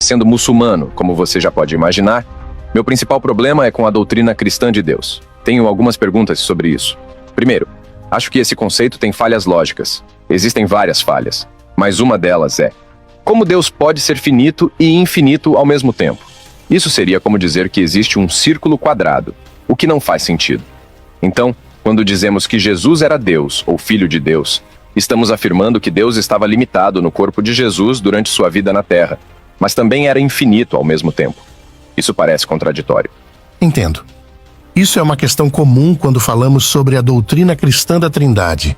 Sendo muçulmano, como você já pode imaginar, meu principal problema é com a doutrina cristã de Deus. Tenho algumas perguntas sobre isso. Primeiro, acho que esse conceito tem falhas lógicas. Existem várias falhas, mas uma delas é: como Deus pode ser finito e infinito ao mesmo tempo? Isso seria como dizer que existe um círculo quadrado, o que não faz sentido. Então, quando dizemos que Jesus era Deus ou Filho de Deus, estamos afirmando que Deus estava limitado no corpo de Jesus durante sua vida na Terra, mas também era infinito ao mesmo tempo. Isso parece contraditório. Entendo. Isso é uma questão comum quando falamos sobre a doutrina cristã da Trindade.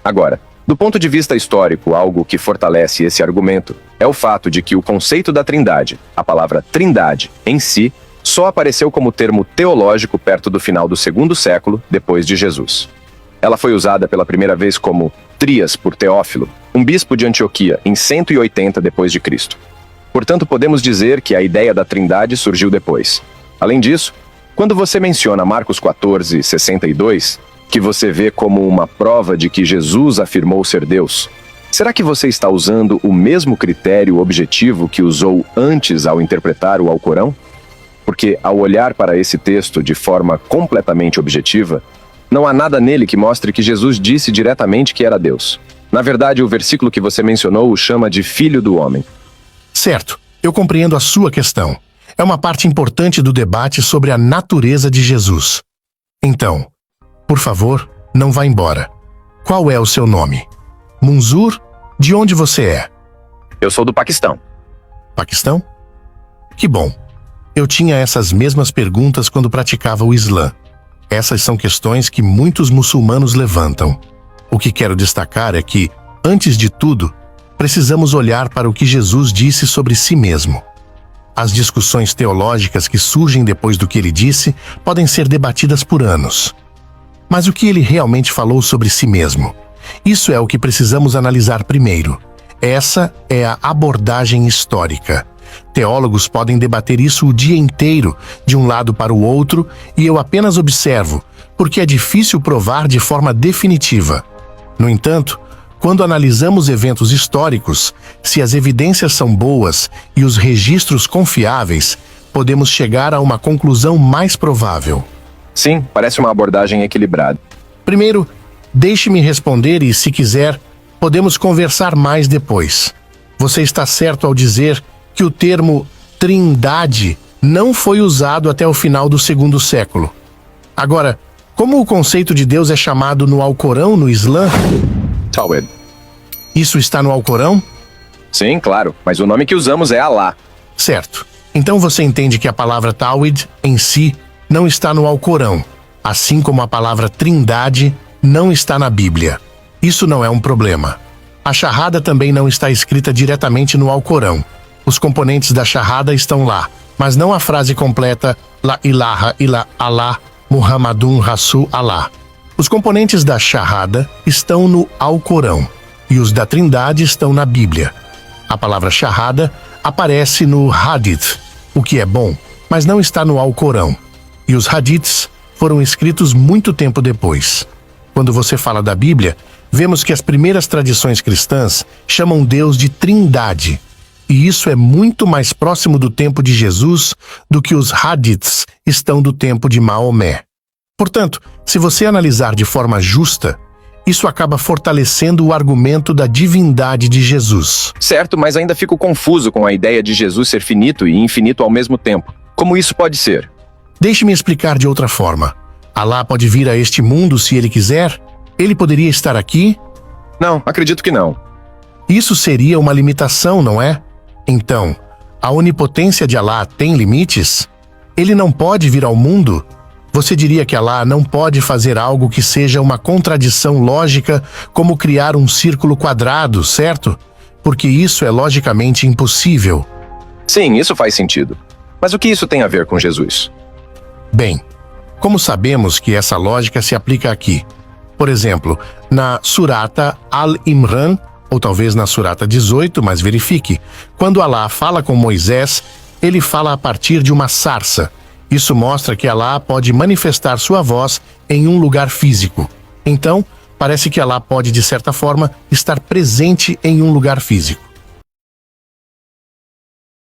Agora, do ponto de vista histórico, algo que fortalece esse argumento é o fato de que o conceito da Trindade, a palavra Trindade em si, só apareceu como termo teológico perto do final do segundo século depois de Jesus. Ela foi usada pela primeira vez como Trias por Teófilo, um bispo de Antioquia, em 180 depois de Cristo. Portanto, podemos dizer que a ideia da Trindade surgiu depois. Além disso, quando você menciona Marcos 14:62, que você vê como uma prova de que Jesus afirmou ser Deus, será que você está usando o mesmo critério objetivo que usou antes ao interpretar o Alcorão? Porque, ao olhar para esse texto de forma completamente objetiva, não há nada nele que mostre que Jesus disse diretamente que era Deus. Na verdade, o versículo que você mencionou o chama de Filho do Homem. Certo, eu compreendo a sua questão. É uma parte importante do debate sobre a natureza de Jesus. Então, por favor, não vá embora. Qual é o seu nome? Munzur? De onde você é? Eu sou do Paquistão. Paquistão? Que bom. Eu tinha essas mesmas perguntas quando praticava o Islã. Essas são questões que muitos muçulmanos levantam. O que quero destacar é que, antes de tudo, precisamos olhar para o que Jesus disse sobre si mesmo. As discussões teológicas que surgem depois do que ele disse podem ser debatidas por anos. Mas o que ele realmente falou sobre si mesmo? Isso é o que precisamos analisar primeiro. Essa é a abordagem histórica. Teólogos podem debater isso o dia inteiro, de um lado para o outro, e eu apenas observo, porque é difícil provar de forma definitiva. No entanto, quando analisamos eventos históricos, se as evidências são boas e os registros confiáveis, podemos chegar a uma conclusão mais provável. Sim, parece uma abordagem equilibrada. Primeiro, deixe-me responder e, se quiser, podemos conversar mais depois. Você está certo ao dizer que o termo Trindade não foi usado até o final do segundo século. Agora, como o conceito de Deus é chamado no Alcorão, no Islã? Tawhid. Isso está no Alcorão? Sim, claro, mas o nome que usamos é Alá. Certo. Então você entende que a palavra Tawhid, em si, não está no Alcorão, assim como a palavra Trindade não está na Bíblia. Isso não é um problema. A Shahada também não está escrita diretamente no Alcorão. Os componentes da Shahada estão lá, mas não a frase completa La ilaha illa Allah Muhammadun Rasul Allah. Os componentes da Shahada estão no Alcorão e os da Trindade estão na Bíblia. A palavra Shahada aparece no Hadith, o que é bom, mas não está no Alcorão. E os Hadiths foram escritos muito tempo depois. Quando você fala da Bíblia, vemos que as primeiras tradições cristãs chamam Deus de Trindade. E isso é muito mais próximo do tempo de Jesus do que os Hadiths estão do tempo de Maomé. Portanto, se você analisar de forma justa, isso acaba fortalecendo o argumento da divindade de Jesus. Certo, mas ainda fico confuso com a ideia de Jesus ser finito e infinito ao mesmo tempo. Como isso pode ser? Deixe-me explicar de outra forma. Alá pode vir a este mundo se ele quiser? Ele poderia estar aqui? Não, acredito que não. Isso seria uma limitação, não é? Então, a onipotência de Alá tem limites? Ele não pode vir ao mundo? Você diria que Alá não pode fazer algo que seja uma contradição lógica, como criar um círculo quadrado, certo? Porque isso é logicamente impossível. Sim, isso faz sentido. Mas o que isso tem a ver com Jesus? Bem, como sabemos que essa lógica se aplica aqui? Por exemplo, na Surata Al-Imran, ou talvez na Surata 18, mas verifique. Quando Alá fala com Moisés, ele fala a partir de uma sarça. Isso mostra que Alá pode manifestar sua voz em um lugar físico. Então, parece que Alá pode, de certa forma, estar presente em um lugar físico.